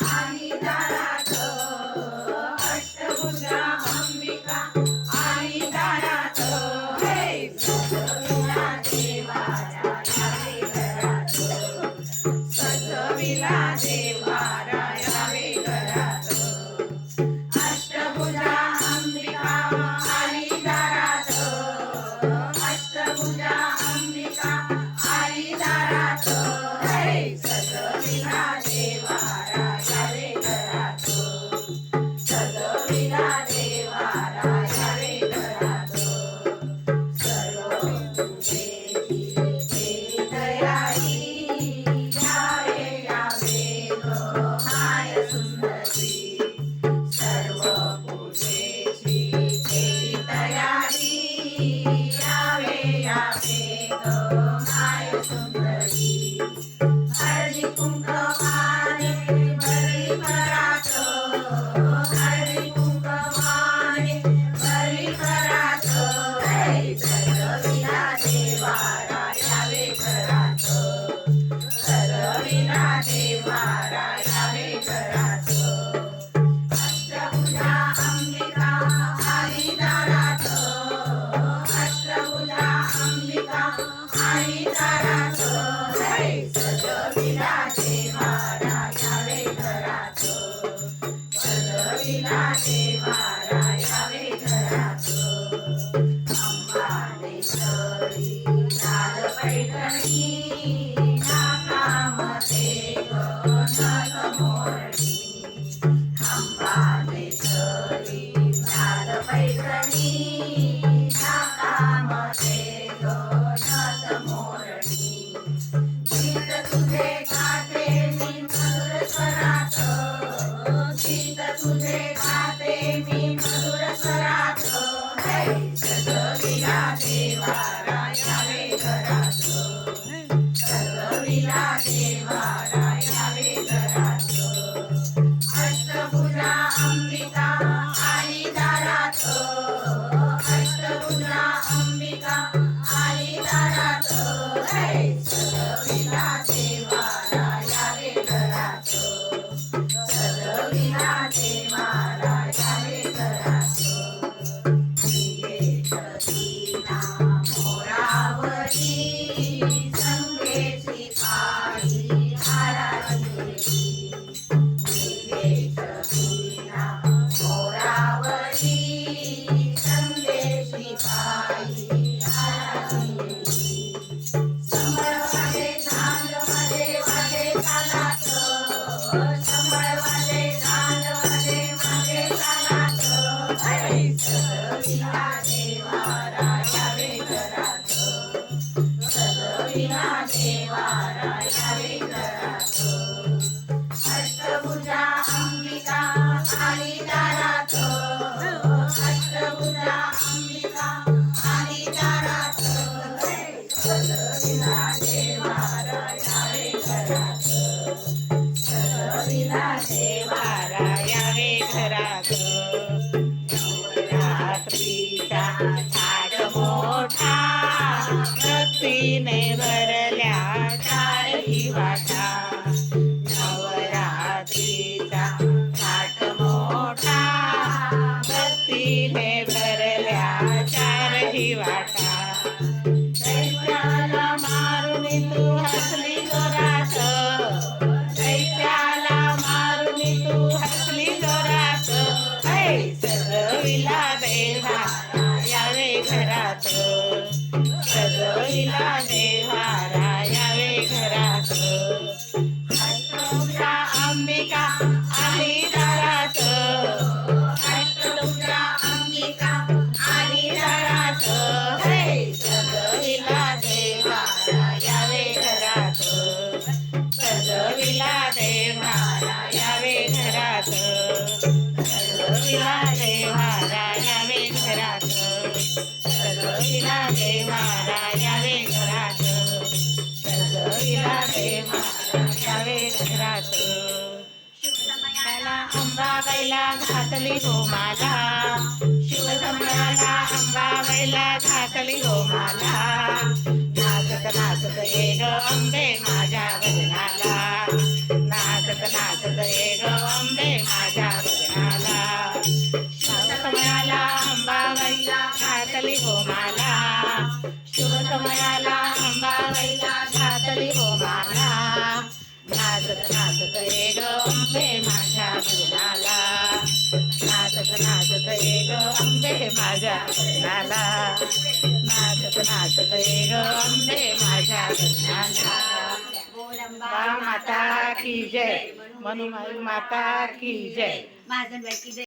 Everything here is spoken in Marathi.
आली दारात अष्टभुजा अंबिका आली दारात हे सजविला देवारा यावे घरात सजविला देवारा यावे घरात अष्टभुजा अंबिका आली दारात अष्टभुजा अंबिका आली दारात हे सजविला देवारा यावे घरात सजविला देवारा यावे घरात सर्व पूजेची केली तयारी यावे यावे ग माय सुंदरी सर्व पूजेची केली तयारी यावे यावे ग माय सुंदरी हळदी कुंकवाने भरली घरात हळदी कुंकवाने भरली घरात हे सजविला देवारा यावे घरात सजविला देवारा यावे घरात अष्टभुजा अंबिका आली दारात अष्टभुजा अंबिका आली दारात हे सजविला देवारा यावे घरात सजविला देवारा यावे घरात अंबानेश्वरी लाल पैठणी नाकामध्ये ग नथ मोरणी अंबानेश्वरी लाल पैठणी नाकामध्ये ग नथ मोरणी गीत तुझे गाते मी मधुर स्वरात गीत तुझे गाते मी मधुर स्वरात हे सजविला देवारा यावे घरात सजविला देवारा यावे घरात अष्टभुजा अंबिका आली दारात अष्टभुजा अंबिका आली दारात हे सजविला देवारा यावे घरात सजविला देवारा यावे घरात दिना मोरावरी संगेची पायी हाराची दिना मोरावरी संगेची पायी हाराची संबळवाजे झांजमध्ये वाजे तालात संबळवाजे झांजमध्ये वाजे तालात हे सजविला देवारा यावे घरात सजविला देवारा यावे घरात अष्टभुजा अंबिका आली दारात अष्टभुजा अंबिका आली दारात हे सजविला देवारा यावे घरात सजविला देवारा यावे घरात नवरात्रीचा थाट मोठा भक्तीने भरल्या चारही वाटा नवरात्रीचा थाट मोठा भक्तीने भरल्या चारही वाटा दैत्याला मारून तू हसली जोरात दैत्याला मारून तू हसली जोरात हे सजविला देवारा यावे घरात सजविला देवारा यावे घरात अष्टभुजा अंबिका आली दारात अष्टभुजा अंबिका आली दारात हे सजविला देवारा यावे घरात सजविला देवारा यावे घरात सजविला देवारा यावे घरात सजविला देवारा यावे घरात सजविला देवारा यावे घरात शिवसमयाला अंबाबाईला घातली हो माला शिवसमयाला अंबाबाईला घातली हो माला नाचत नाचत ये ग अंबे माझ्या भजनाला नाचत नाचत नाचत ये ग अंबे माझ्या भजनाला शुभ समयाला अंबाबाईला घातली हो माला शुभ समयाला अंबाबाईला घातली हो माला नाचत नाचत ये ग अंबे माझ्या भजनाला नाचत नाचत ये ग अंबे माझ्या भजनाला नाचत नाचत ये ग अंबे माझ्या भजनाला अंबा माता की जय मनुमाई माता की जय